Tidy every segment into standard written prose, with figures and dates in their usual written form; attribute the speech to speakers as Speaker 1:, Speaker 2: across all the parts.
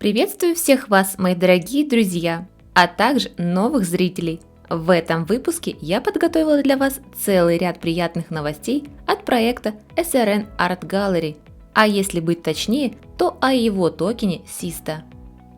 Speaker 1: Приветствую всех вас, мои дорогие друзья, а также новых зрителей. В этом выпуске я подготовила для вас целый ряд приятных новостей от проекта SRN Art Gallery, а если быть точнее, то о его токене SISTA.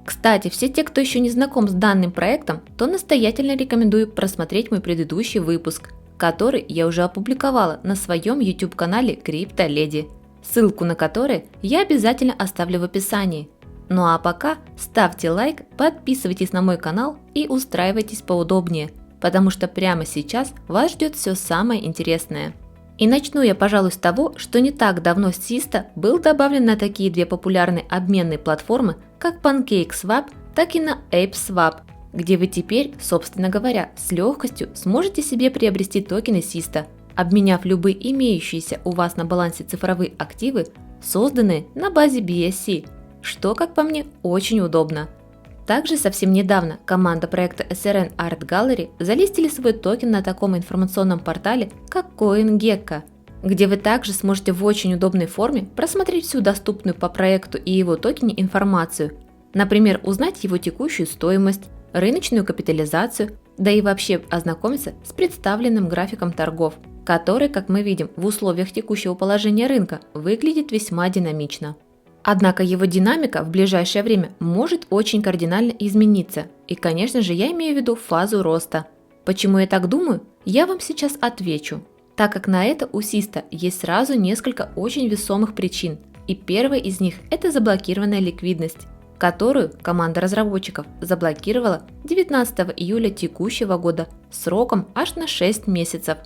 Speaker 1: Кстати, все те, кто еще не знаком с данным проектом, то настоятельно рекомендую просмотреть мой предыдущий выпуск, который я уже опубликовала на своем YouTube-канале CryptoLady, ссылку на который я обязательно оставлю в описании. Ну а пока ставьте лайк, подписывайтесь на мой канал и устраивайтесь поудобнее, потому что прямо сейчас вас ждет все самое интересное. И начну я, пожалуй, с того, что не так давно SISTA был добавлен на такие две популярные обменные платформы, как PancakeSwap, так и на ApeSwap, где вы теперь, собственно говоря, с легкостью сможете себе приобрести токены SISTA, обменяв любые имеющиеся у вас на балансе цифровые активы, созданные на базе BSC, что, как по мне, очень удобно. Также совсем недавно команда проекта SRN Art Gallery залистили свой токен на таком информационном портале, как CoinGecko, где вы также сможете в очень удобной форме просмотреть всю доступную по проекту и его токене информацию, например, узнать его текущую стоимость, рыночную капитализацию, да и вообще ознакомиться с представленным графиком торгов, который, как мы видим, в условиях текущего положения рынка выглядит весьма динамично. Однако его динамика в ближайшее время может очень кардинально измениться, и, конечно же, я имею в виду фазу роста. Почему я так думаю, я вам сейчас отвечу, так как на это у SISTA есть сразу несколько очень весомых причин, и первая из них – это заблокированная ликвидность, которую команда разработчиков заблокировала 19 июля текущего года сроком аж на 6 месяцев.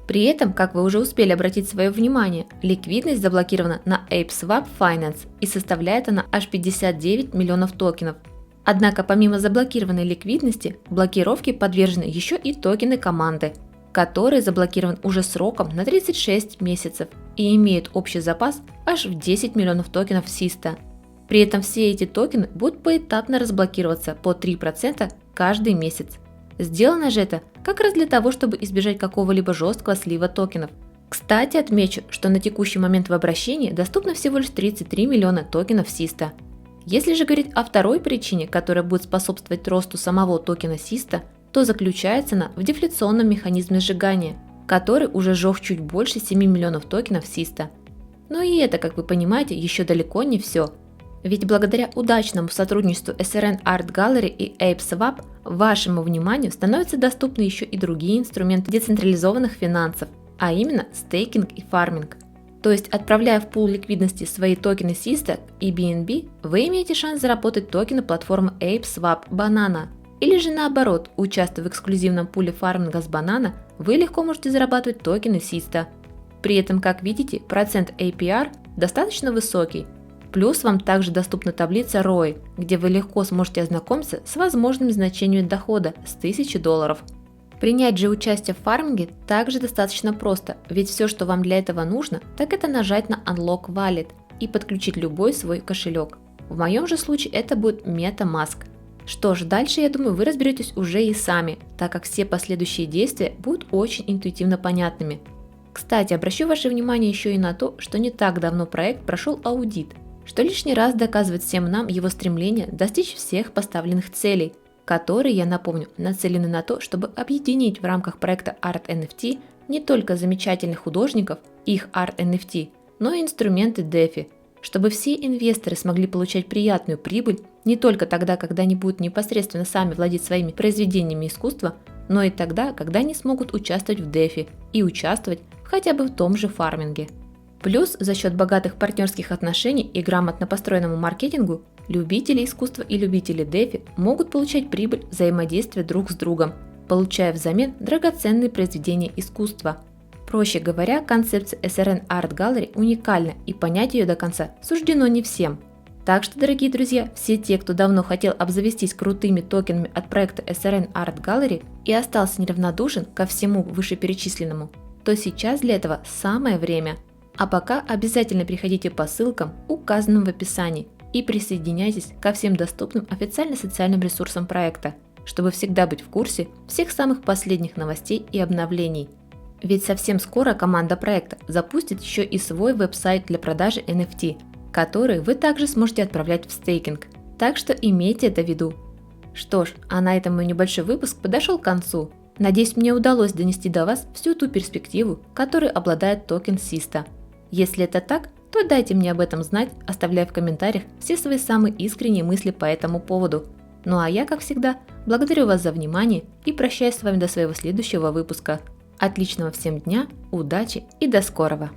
Speaker 1: При этом, как вы уже успели обратить свое внимание, ликвидность заблокирована на ApeSwap Finance и составляет она аж 59 миллионов токенов. Однако помимо заблокированной ликвидности, блокировке подвержены еще и токены команды, который заблокирован уже сроком на 36 месяцев и имеет общий запас аж в 10 миллионов токенов SISTA. При этом все эти токены будут поэтапно разблокироваться по 3% каждый месяц. Сделано же это как раз для того, чтобы избежать какого-либо жесткого слива токенов. Кстати, отмечу, что на текущий момент в обращении доступно всего лишь 33 миллиона токенов SISTA. Если же говорить о второй причине, которая будет способствовать росту самого токена SISTA, то заключается она в дефляционном механизме сжигания, который уже сжег чуть больше 7 миллионов токенов SISTA. Но и это, как вы понимаете, еще далеко не все. Ведь благодаря удачному сотрудничеству SRN Art Gallery и ApeSwap вашему вниманию становятся доступны еще и другие инструменты децентрализованных финансов, а именно стейкинг и фарминг. То есть, отправляя в пул ликвидности свои токены SISTA и BNB, вы имеете шанс заработать токены платформы ApeSwap Banana. Или же наоборот, участвуя в эксклюзивном пуле фарминга с Banana, вы легко можете зарабатывать токены SISTA. При этом, как видите, процент APR достаточно высокий. Плюс вам также доступна таблица ROI, где вы легко сможете ознакомиться с возможным значением дохода с $1000. Принять же участие в фарминге также достаточно просто, ведь все, что вам для этого нужно, так это нажать на Unlock Wallet и подключить любой свой кошелек. В моем же случае это будет MetaMask. Что ж, дальше, я думаю, вы разберетесь уже и сами, так как все последующие действия будут очень интуитивно понятными. Кстати, обращу ваше внимание еще и на то, что не так давно проект прошел аудит, что лишний раз доказывает всем нам его стремление достичь всех поставленных целей, которые, я напомню, нацелены на то, чтобы объединить в рамках проекта Art NFT не только замечательных художников и их Art NFT, но и инструменты DeFi, чтобы все инвесторы смогли получать приятную прибыль не только тогда, когда они будут непосредственно сами владеть своими произведениями искусства, но и тогда, когда они смогут участвовать в DeFi и участвовать хотя бы в том же фарминге. Плюс за счет богатых партнерских отношений и грамотно построенному маркетингу любители искусства и любители DeFi могут получать прибыль взаимодействия друг с другом, получая взамен драгоценные произведения искусства. Проще говоря, концепция SRN Art Gallery уникальна, и понять ее до конца суждено не всем. Так что, дорогие друзья, все те, кто давно хотел обзавестись крутыми токенами от проекта SRN Art Gallery и остался неравнодушен ко всему вышеперечисленному, то сейчас для этого самое время. А пока обязательно переходите по ссылкам, указанным в описании, и присоединяйтесь ко всем доступным официально социальным ресурсам проекта, чтобы всегда быть в курсе всех самых последних новостей и обновлений. Ведь совсем скоро команда проекта запустит еще и свой веб-сайт для продажи NFT, который вы также сможете отправлять в стейкинг. Так что имейте это в виду. Что ж, а на этом мой небольшой выпуск подошел к концу. Надеюсь, мне удалось донести до вас всю ту перспективу, которой обладает токен SISTA. Если это так, то дайте мне об этом знать, оставляя в комментариях все свои самые искренние мысли по этому поводу. Ну а я, как всегда, благодарю вас за внимание и прощаюсь с вами до своего следующего выпуска. Отличного всем дня, удачи и до скорого!